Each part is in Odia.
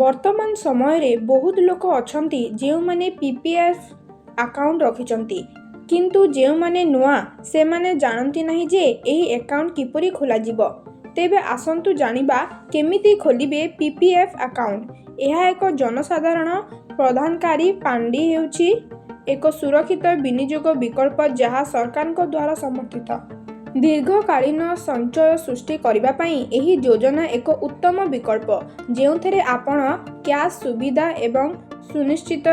ବର୍ତ୍ତମାନ ସମୟରେ ବହୁତ ଲୋକ ଅଛନ୍ତି ଯେଉଁମାନେ ପିପିଏଫ୍ ଆକାଉଣ୍ଟ ରଖିଛନ୍ତି, କିନ୍ତୁ ଯେଉଁମାନେ ନୂଆ ସେମାନେ ଜାଣନ୍ତି ନାହିଁ ଯେ ଏହି ଆକାଉଣ୍ଟ କିପରି ଖୋଲାଯିବ। ତେବେ ଆସନ୍ତୁ ଜାଣିବା କେମିତି ଖୋଲିବେ ପିପିଏଫ୍ ଆକାଉଣ୍ଟ। ଏହା ଏକ ଜନସାଧାରଣ ପ୍ରଦାନକାରୀ ପାଣ୍ଠି ହେଉଛି ଏକ ସୁରକ୍ଷିତ ବିନିଯୋଗ ବିକଳ୍ପ ଯାହା ସରକାରଙ୍କ ଦ୍ୱାରା ସମର୍ଥିତ। ଦୀର୍ଘକାଳୀନ ସଞ୍ଚୟ ସୃଷ୍ଟି କରିବା ପାଇଁ ଏହି ଯୋଜନା ଏକ ଉତ୍ତମ ବିକଳ୍ପ ଯେଉଁଥିରେ ଆପଣ କ୍ୟାଶ୍ ସୁବିଧା ଏବଂ ସୁନିଶ୍ଚିତ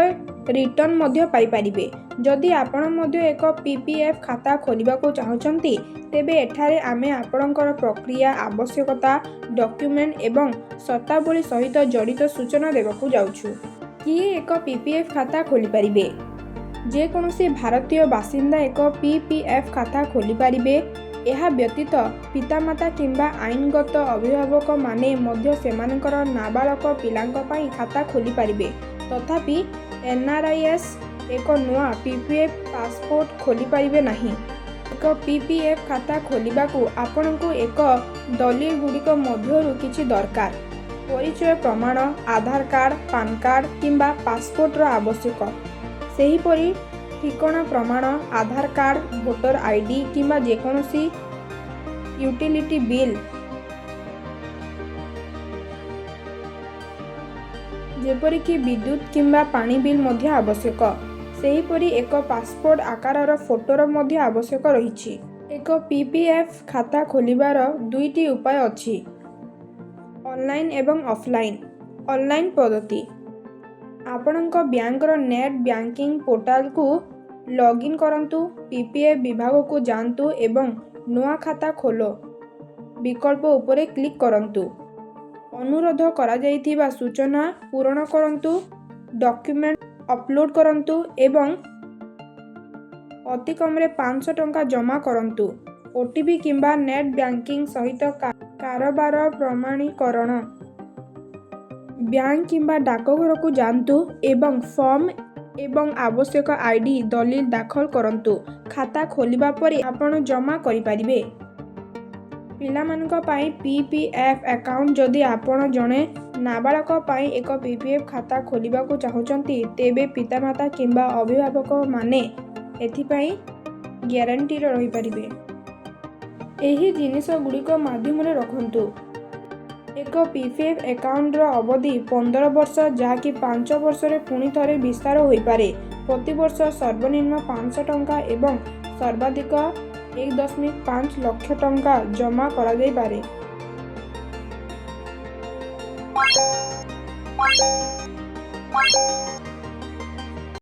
ରିଟର୍ଣ୍ଣ ମଧ୍ୟ ପାଇପାରିବେ। ଯଦି ଆପଣ ମଧ୍ୟ ଏକ ପିପିଏଫ୍ ଖାତା ଖୋଲିବାକୁ ଚାହୁଁଛନ୍ତି, ତେବେ ଏଠାରେ ଆମେ ଆପଣଙ୍କର ପ୍ରକ୍ରିୟା, ଆବଶ୍ୟକତା, ଡକ୍ୟୁମେଣ୍ଟ ଏବଂ ସର୍ତ୍ତାବଳୀ ସହିତ ଜଡ଼ିତ ସୂଚନା ଦେବାକୁ ଯାଉଛୁ। କିଏ ଏକ ପିପିଏଫ୍ ଖାତା ଖୋଲିପାରିବେ? ଯେକୌଣସି ଭାରତୀୟ ବାସିନ୍ଦା ଏକ ପିପିଏଫ୍ ଖାତା ଖୋଲିପାରିବେ। ଏହା ବ୍ୟତୀତ ପିତାମାତା କିମ୍ବା ଆଇନଗତ ଅଭିଭାବକମାନେ ମଧ୍ୟ ସେମାନଙ୍କର ନାବାଳକ ପିଲାଙ୍କ ପାଇଁ ଖାତା ଖୋଲିପାରିବେ। ତଥାପି ଏନ୍ଆର୍ଆଇଏସ୍ ଏକ ନୂଆ ପିପିଏଫ୍ ପାସପୋର୍ଟ ଖୋଲିପାରିବେ ନାହିଁ। ଏକ ପିପିଏଫ୍ ଖାତା ଖୋଲିବାକୁ ଆପଣଙ୍କୁ ଏକ ଦଲିଲଗୁଡ଼ିକ ମଧ୍ୟରୁ କିଛି ଦରକାର। ପରିଚୟ ପ୍ରମାଣ, ଆଧାର କାର୍ଡ଼, ପାନ୍ କାର୍ଡ଼ କିମ୍ବା ପାସପୋର୍ଟର ଆବଶ୍ୟକ। ସେହିପରି ଠିକଣା ପ୍ରମାଣ, ଆଧାର କାର୍ଡ଼, ଭୋଟର ଆଇଡି କିମ୍ବା ଯେକୌଣସି ୟୁଟିଲିଟି ବିଲ୍ ଯେପରିକି ବିଦ୍ୟୁତ୍ କିମ୍ବା ପାଣି ବିଲ୍ ମଧ୍ୟ ଆବଶ୍ୟକ। ସେହିପରି ଏକ ପାସପୋର୍ଟ ଆକାରର ଫଟୋର ମଧ୍ୟ ଆବଶ୍ୟକ ରହିଛି। ଏକ ପିପିଏଫ୍ ଖାତା ଖୋଲିବାର ଦୁଇଟି ଉପାୟ ଅଛି, ଅନଲାଇନ୍ ଏବଂ ଅଫଲାଇନ୍। ଅନଲାଇନ୍ ପଦ୍ଧତି। ଆପଣଙ୍କ ବ୍ୟାଙ୍କର ନେଟ୍ ବ୍ୟାଙ୍କିଂ ପୋର୍ଟାଲକୁ ଲଗ୍ଇନ୍ କରନ୍ତୁ, ପିପିଏଫ୍ ବିଭାଗକୁ ଯାଆନ୍ତୁ ଏବଂ ନୂଆ ଖାତା ଖୋଲ ବିକଳ୍ପ ଉପରେ କ୍ଲିକ୍ କରନ୍ତୁ। ଅନୁରୋଧ କରାଯାଇଥିବା ସୂଚନା ପୂରଣ କରନ୍ତୁ, ଡକ୍ୟୁମେଣ୍ଟ ଅପଲୋଡ୍ କରନ୍ତୁ ଏବଂ ଅତିକମରେ 500 ଟଙ୍କା ଜମା କରନ୍ତୁ। ଓଟିପି କିମ୍ବା ନେଟ୍ ବ୍ୟାଙ୍କିଂ ସହିତ କାରବାର ପ୍ରମାଣୀକରଣ। ବ୍ୟାଙ୍କ କିମ୍ବା ଡାକଘରକୁ ଯାଆନ୍ତୁ ଏବଂ ଫର୍ମ ଏବଂ ଆବଶ୍ୟକ ଆଇଡି ଦଲିଲ ଦାଖଲ କରନ୍ତୁ। ଖାତା ଖୋଲିବା ପରେ ଆପଣ ଜମା କରିପାରିବେ। ପିଲାମାନଙ୍କ ପାଇଁ ପିପିଏଫ୍ ଆକାଉଣ୍ଟ। ଯଦି ଆପଣ ଜଣେ ନାବାଳକ ପାଇଁ ଏକ ପିପିଏଫ୍ ଖାତା ଖୋଲିବାକୁ ଚାହୁଁଛନ୍ତି, ତେବେ ପିତାମାତା କିମ୍ବା ଅଭିଭାବକମାନେ ଏଥିପାଇଁ ଗ୍ୟାରେଣ୍ଟିର ରହିପାରିବେ। ଏହି ଜିନିଷଗୁଡ଼ିକ ମାଧ୍ୟମରେ ରଖନ୍ତୁ। ଏକ ପିପିଏଫ୍ ଆକାଉଣ୍ଟର ଅବଧି 15 ବର୍ଷ, ଯାହାକି 5 ବର୍ଷରେ ପୁଣି ଥରେ ବିସ୍ତାର ହୋଇପାରେ। ପ୍ରତିବର୍ଷ ସର୍ବନିମ୍ନ 500 ଟଙ୍କା ଏବଂ ସର୍ବାଧିକ 1.5 ଲକ୍ଷ ଟଙ୍କା ଜମା କରାଯାଇପାରେ।